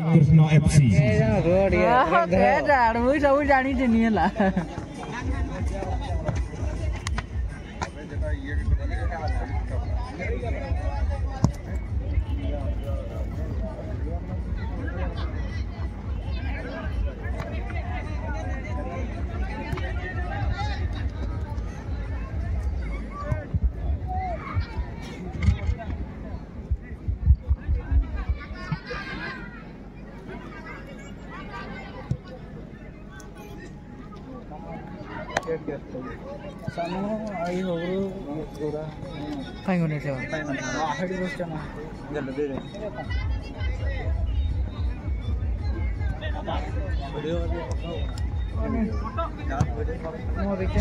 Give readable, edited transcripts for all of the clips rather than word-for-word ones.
Krishna FC सब जानी चाहिए ला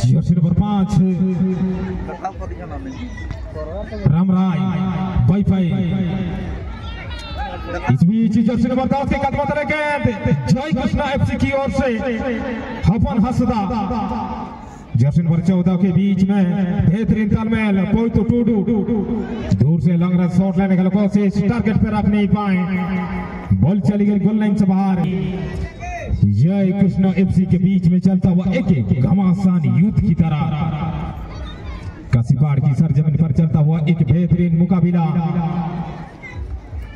जर्सी नंबर 5 रामराय वाईफाई इस बीच जर्सी नंबर 10 के कदम पर गेंद जय कृष्णा एफसी की ओर से हफन हसदा जर्सी नंबर 14 के बीच में बेहतरीन तालमेल पोइतो टूडू दूर से लंग रन शॉट लेने की कोशिश टारगेट पे रख नहीं पाए बॉल चली गई गोल लाइन से बाहर जय कृष्णा एफसी के बीच में चलता हुआ एक घमासान युद्ध की तरह काशीपाड़ की सरजमीन पर चलता हुआ एक बेहतरीन मुकाबला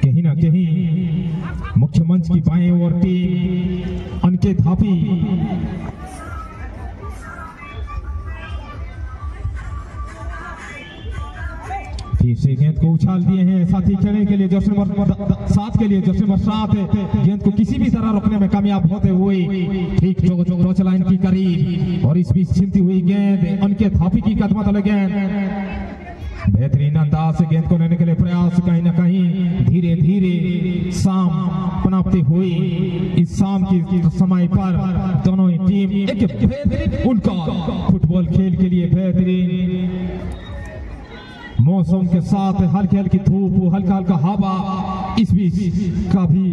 कहीं ना कहीं मुख्य मंच की बाएं ओर टीम अनके थापी फिर से गेंद को उछाल दिए हैं साथी खेलने के लिए जर्सी नंबर 7 के लिए जर्सी नंबर 7 गेंद को किसी भी तरह रोकने में कामयाब होते हुए ठीक टच लाइन की करीब और इस बीच छिनती हुई गेंद उनके थापी की कदम तले गेंद बेहतरीन अंदाज से गेंद को लेने के लिए प्रयास कहीं ना कहीं धीरे धीरे शाम पनापते हुए इस शाम की समय पर दोनों ही टीम एक बेहतरीन उनका फुटबॉल खेल के लिए बेहतरीन मौसम के साथ हल्की हल्की धूप हल्का हल्का हवा इस बीच का भी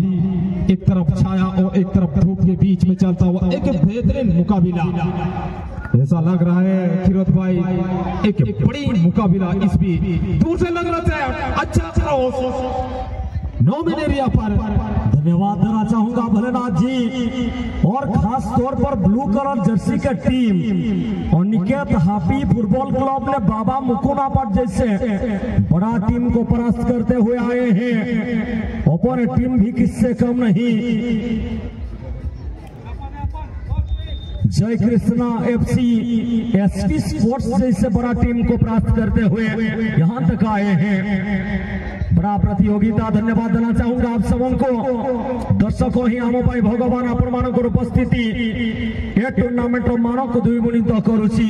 एक तरफ छाया और एक तरफ धूप के बीच में चलता हुआ एक बेहतरीन मुकाबला ऐसा लग रहा है खिरोत भाई एक बड़ी मुकाबला इस बीच दूर से लग रहा है अच्छा नॉमिन एरिया पर धन्यवाद देना चाहूंगा भोलेनाथ जी और खास तौर पर ब्लू कलर जर्सी का टीम और निकेत हाफी फुटबॉल क्लब ने बाबा मुकुनापट जैसे बड़ा टीम को परास्त करते हुए आए हैं। ओपोनेंट टीम भी किससे कम नहीं जय कृष्णा एफसी एसटी स्पोर्ट्स जैसे बड़ा टीम को परास्त करते हुए यहां तक आए हैं। बड़ा प्रतियोगिता धन्यवाद देना चाहूंगा आप सबको दर्शकों ही आम भगवान आपण उपस्थिति ए टूर्णामेंट मानक द्विगुणित करुची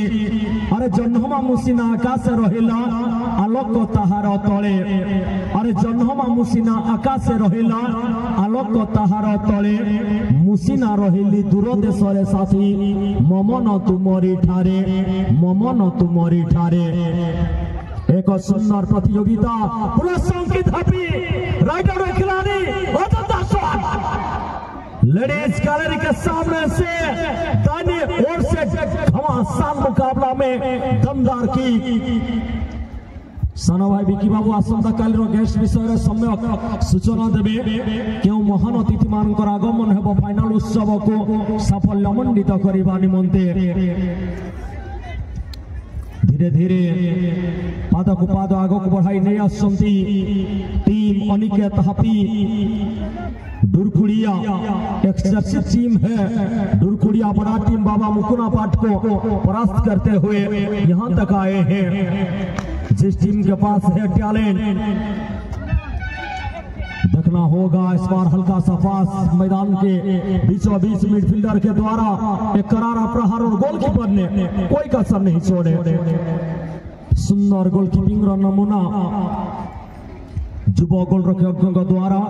अरे जन्मा मुसीना आकाश रहिला आलोक ताहार तले अरे जन्मा मुसीना आकाश रहिला आलोक ताहार तले मुसीना रहिली दूर देश रे साथी ममन तुमरी ठारे ममन तुमरी ठारे एक सुंदर प्रतियोगिता पूरा संकित हाथी राइटर खिलाड़ी लेडीज गैलरी के सामने से दानी ओर से घमासान मुकाबला में दमदार की साना भाई विकी बाबू आसंता काल गेस्ट विषय सम्यक सूचना देवे क्यों महान अतिथि मान आगमन हेब फाइनाल उत्सव को साफल्यमंडित करने निमंते धीरे धीरे पाद को पाद आग को बढ़ाई नहीं आसंती टीम अनिकेत हापी दुरकुड़िया एक चर्चित टीम है दुरकुड़िया बड़ा टीम बाबा मुकुनापट को परास्त करते हुए यहां तक आए हैं। जिस टीम के पास है टैलेंट देखना होगा इस बार हल्का सा पास मैदान के बीचों बीच मिडफील्डर के द्वारा एक करारा प्रहार और गोलकीपर ने कोई कसर नहीं छोड़े। सुंदर गोलकीपिंग का नमूना युवा गोलरक्षकों के द्वारा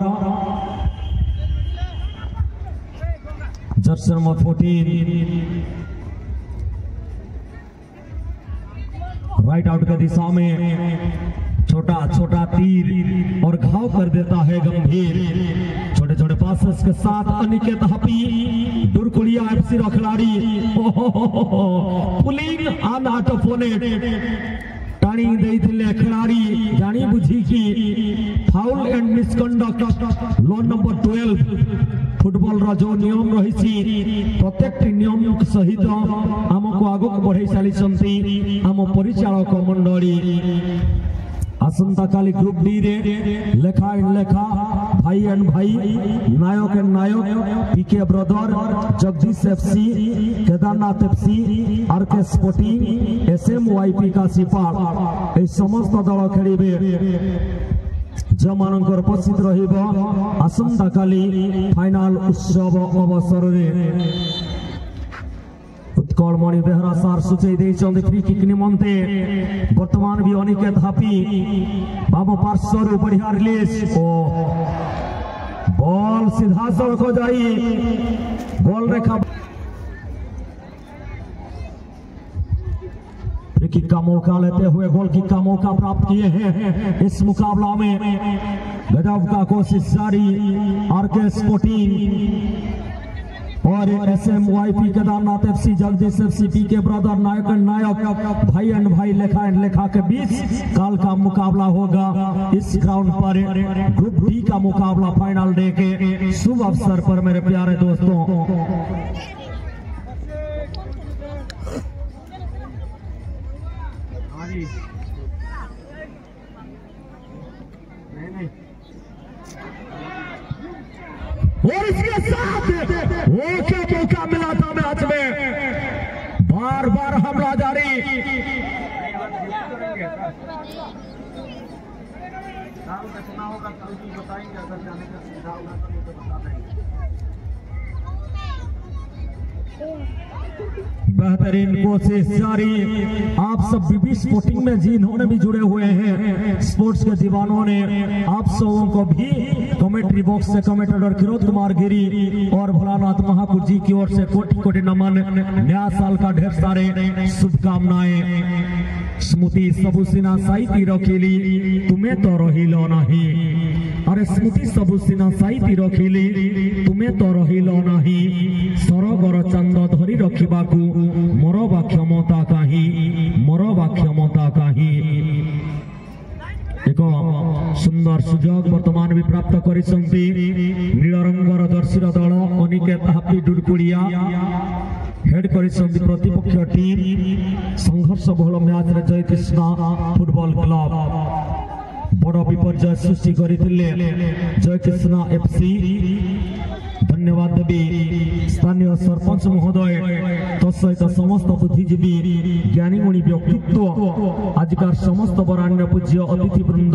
जर्सी नंबर 14 राइट आउट की दिशा में छोटा छोटा तीर और घाव कर देता है गंभीर छोटे छोटे पासेस के साथ अनिकेत हापी दुरकुड़िया एफसी रो खिलाड़ी पुलिंग ऑन आउट ऑपोनेंट टाणी देइथिले खिलाड़ी जानी बुझी की foul and misconduct loan number 12 football रा जो नियम रही प्रत्येक नियम सहित आमको आगक बढ़ाई चली आम परिचालक मंडली आसंता काली ग्रुप डी रे लेखा एंड लेखा Bhai and Bhai Nayak and Nayak PK brother Jagdish FC Kedarnath FC RK sporting SMYP का सिपाल ए समस्त दल खेलिबे जो मानकर उपस्थित रहिबो आसंता काली फाइनल उत्सव अवसर रे उत्कल मणि बेहरा सार सूचई देइछन्ते फ्री किक निमंते वर्तमान भी अनिकेत हापी बाबा पार्श्वर बढ़िया रिलीज ओ बॉल सीधा सड़क जाई गोल रेखा फ्री किक का मौका लेते हुए गोल किक का मौका प्राप्त किए हैं इस मुकाबला में गजब का कोशिश जारी आरके स्पोर्टिंग और SMYP Kedarnath FC Jagdish FC PK brother Nayak and Nayak Bhai and भाई लेखा एंड लेखा के बीच काल का मुकाबला होगा इस ग्राउंड पर ग्रुप डी का मुकाबला फाइनल डे के शुभ अवसर पर मेरे प्यारे दोस्तों और इसके साथ वो क्या मौका मिला था मैच में बार बार हमला जारी बेहतरीन कोशिश जारी आप सब बीबी स्पोर्टिंग में जिन्होंने भी जुड़े हुए हैं स्पोर्ट्स के दीवानों ने आप सबों को भी कमेंट्री बॉक्स से कमेंटेटर किरोत कुमार गिरी और भोलानाथ महापुर जी की ओर से कोटि कोटि नमन नया साल का ढेर सारे शुभकामनाएं स्मृति सबुसिना साई रखिली तुम्हें तो रहिलो नहीं अरे स्मृति सबुसिना साई रखिली तुम्हें तो रहिलो नहीं सरगर चंद धरी रखिबाकू मरबा क्षमता कहीं एक सुंदर सुजोग वर्तमान भी प्राप्त करिसंती नील रंगर जर्सीर दल अनिकेत हापी डुडकुड़िया हेड करिसंती प्रतिपक्ष टीम संघर्ष बहुल मैच रे जय कृष्णा फुटबॉल क्लब बड़ विपर्जय सृष्टि करथिले जय कृष्णा एफसी धन्यवाद देवी स्थानीय सरपंच महोदय तत्सहित समस्त बुद्धिजीवी ज्ञानी गुणी व्यक्तित्व आजकार समस्त बराण्य पूज्य अतिथि वृंद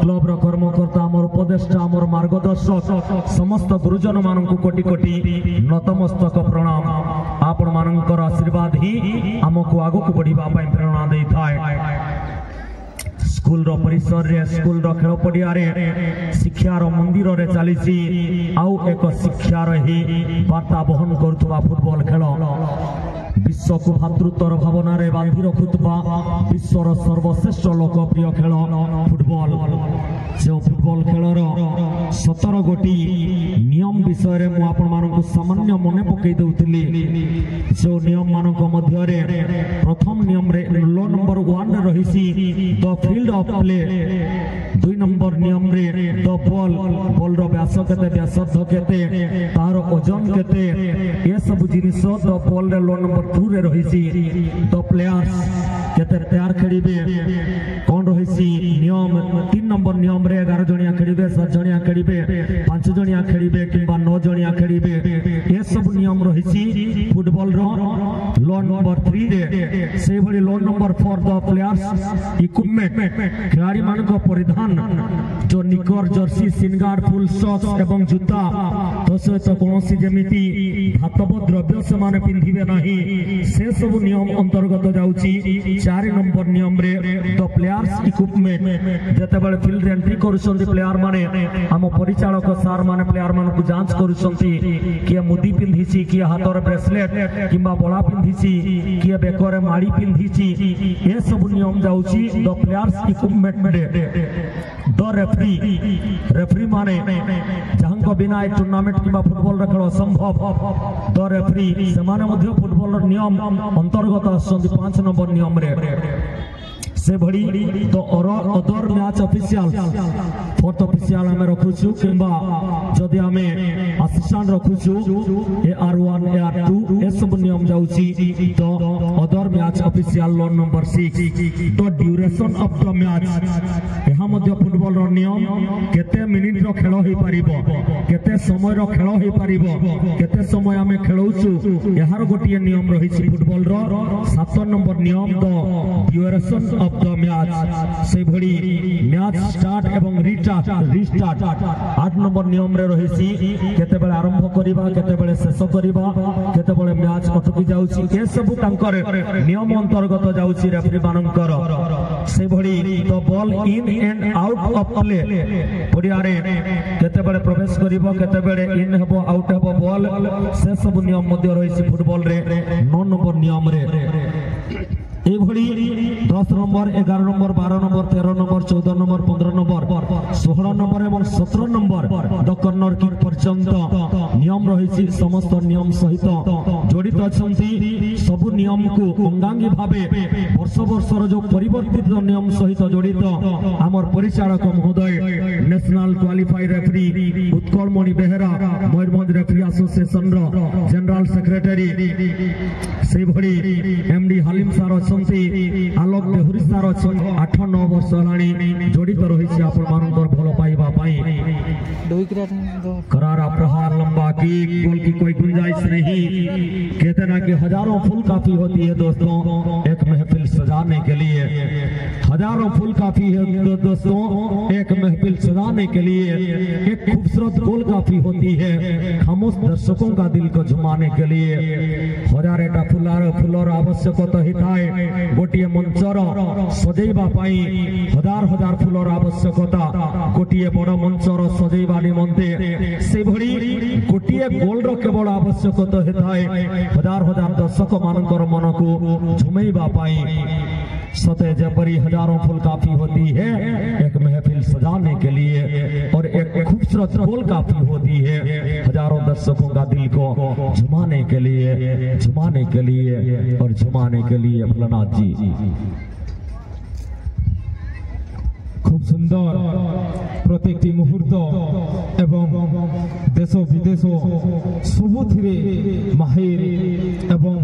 क्लब कर्मकर्ता आमर उपदेष्टा आमर मार्गदर्शक समस्त गुरुजन मानक कोटि कोटि नतमस्तक प्रणाम आपण मानकर आशीर्वाद ही आमको आगक बढ़िबा पई प्रेरणा देई थाए स्कूल रो परिसर रे स्कूल रो खेल पड़िया रे शिक्षा रो मंदिर रे चलीसी आउ एक शिक्षा रो ही वार्ता बहन करथुवा फुटबॉल खेल विश्व को भातृत्वर भावना रे बांधी रखुथुवा विश्वर सर्वश्रेष्ठ लोकप्रिय खेल फुटबॉल जो फुटबॉल खेलर 17 गोटी नियम विषय रे मु आपण मानक सामान्य मने पकई दउतली जो नियम मानक मध्य रे प्रथम नियम रे लो नंबर 1 रे रहिसी the field of play 2 number नियम रे द बॉल रो व्यास केते व्यासर्ध केते तार ओजन केते ये सब जिनिस द बॉल रे लो नंबर 2 रे रहिसी द प्लेयर्स केते तैयार खेलिबे कोन रहिसी नियम 3 नंबर नियम रे 11 जणिया खेलिबे 7 जणिया खेलिबे 5 जणिया खेलिबे किबा 9 जणिया खेलिबे ये सब नियम रहिसी फुटबॉल रो लो नंबर 3 रे से भली लो नंबर 4 द प्लेयर्स इक्विपमेंट खिलाड़ी मानक परिधान जो निकर जर्सी सिनगार्ड फुल सॉक्स एवं जूता तो सहित कोनोसी जेमिति धातव द्रव्य से माने पिंधिबे नाही से सब नियम अंतर्गत जाउची 4 नंबर नियम रे द प्लेयर्स इक्विपमेंट जते बेले फील्ड एंट्री करूछन्ती प्लेयर माने हम परिचालक सार माने प्लेयर मान को जांच करूछन्ती कि मुदी पिंधिची कि हाथर ब्रेसलेट किबा बळा पिंधिची कि बेकरे माड़ी पिंधिची ए सब नियम जाउची द प्लेयर्स इक्विपमेंट रे द रेफरी माने जहां को बिना एक टूर्नामेंट किबा फुटबॉल रे खेल संभव द रेफरी समाने मध्य फुटबॉल नियम अंतर्गत आछन्ती 5 नंबर नियम रे से भड़ी तो other match official fourth official हमें रखुछु किंबा जदि हमें असिस्टेंट रखुछु AR1 AR2 ए सब नियम जाउची तो other match official loan number 6 तो ड्यूरेशन ऑफ द मैच यहां मध्य फुटबॉल रो नियम केते मिनिट रो खेल होई परिबो केते समय रो खेल होई परिबो केते समय हमें खेलौछु यार गोटिए नियम रही फुटबॉल रो 7 नंबर नियम तो ड्यूरेशन ऑफ द मैच से भड़ी मैच स्टार्ट एवं रिस्टार्ट 8 नंबर नियम रे रही केते बेले आरंभ करिबा केते बेले शेष करिबा केते बेले मैच अटकी जाउची ए सब तांकर नियम अंतर्गत जाउची रेफरी मानकर से भड़ी तो ball in and out of play पड़िया रे केते बेले प्रवेश करिबो केते बेले इन हेबो आउट हेबो बॉल से सब नियम मध्य रही फुटबॉल रे 9 नंबर नियम रे ए भड़ी 10 number 11 number 12 number 13 number 14 number 15 number 16 number एवं 17 नंबर द कॉर्नर किक पर्यंत नियम रही समस्त नियम सहित जड़ित अछंती सब नियम को अंगांगी भावे वर्ष वर्षर जो परिवर्तित नियम सहित जड़ित आमर परिचालक महोदय national qualified referee Utkalmani Behera Mayurbhanj referee association रो जनरल सेक्रेटरी से भड़ी एमडी हलीम सार आलोक देहुरी सार 8-9 वर्ष हेलाणी जड़ित रही आपण मानकर भल पाइबा करारा प्रहार लंबा किक गोल की कोई गुंजाइश नहीं कहते ना कि हजारों फूल काफी होती है दोस्तों एक महफिल सजाने के लिए हजारों फूल काफी है दोस्तों एक महफिल सजाने के लिए एक खूबसूरत गोल काफी होती है खामोश दर्शकों का दिल को झुमाने के लिए हजारेटा फुलर आवश्यकता हिताए गोटिए मंचर सजेबा पाई हजार हजार फुलर आवश्यकता गोटिए बड़ मंचर सजेबा निमंते से भड़ी गोटिए गोल रो केवल आवश्यकता हिताए हजार हजार दर्शक मानकर मन को झुमेबा पाई सते जबरी हजारों फूल काफी होती है एक महफिल सजाने के लिए और एक खूबसूरत गोल काफी होती है हजारों दर्शकों का दिल को झुमाने के लिए और झुमाने के लिए भोलानाथ जी खूब सुंदर प्रत्येक मुहूर्त एवं देश विदेश सबुथिरे माहिर एवं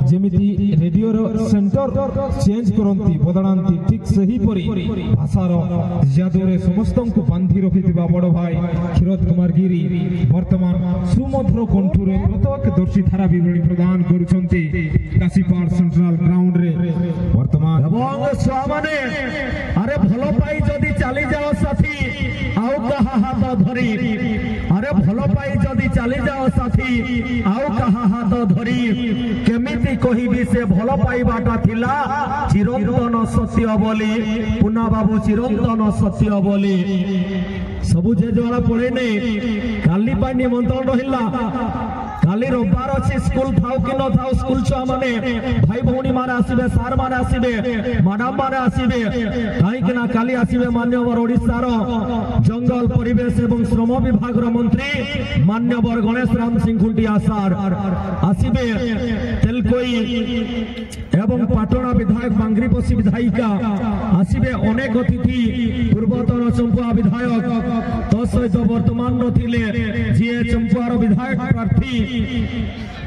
जेमिति रेडियो सेंटर चेंज करंती बदलांती ठीक सही परी भाषार जादुरे समस्त को बांधी रखिथिबा बड़ भाई क्षीरोद कुमार गिरी वर्तमान सुमधुर कंठुरे प्रत्यक्षदर्शी धारा विवरणी प्रदान करुछंती काशीपाड़ सेंट्रल ग्राउंड रे वर्तमान एवं स्वामाने अरे भलो पाई जदी चली जाओ साथी आउ कहा हाथ धरी अरे भलो पाई जदी चली जाओ साथी आउ कहा हाथ धरी केमिति कहिबी से भलो पाइबाटा थिला चिरंतन सत्य बोली पुना बाबू चिरंतन सत्य बोली सबु जे जरा पड़े ने काली पाई निमंत्रण रहिला काली रविवार अच्छी स्कूल थाउ कि न थाउ स्कूल छुआ माने भाई भौणी माने आसीबे सार माने आसीबे मैडम माने आसीबे काई कि ना काली आसीबे मान्यवर ओडिसा रो जंगल परिवेश एवं श्रम विभाग रो मंत्री मान्यवर गणेश राम सिंह खुंटिया सार आसीबे तेलकोई एवं पाटना विधायक बांग्रीपसी विधायिका आसीबे अनेक अतिथि पूर्वतन चंपुआ विधायक तो सहित वर्तमान रथिले जे चंपुआर विधायक प्रार्थी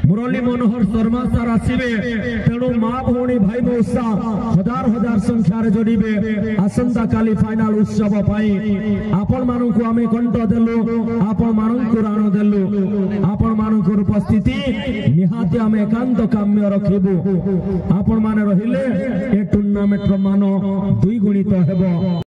मुरली मनोहर शर्मा सार आसीबे तेणु माँ भौणी भाई मौसा हजार हजार संख्यार जोड़े आसंता काली फाइनाल उत्सव आपण मानू को आमे कंठ देलु आपण मानू को राण देलु आपण मानू को उपस्थिति निहाती आमे एकांत काम्य रखिबु आपण माने रहिले ए टूर्नामेंट मान 2 गुणित हेबो।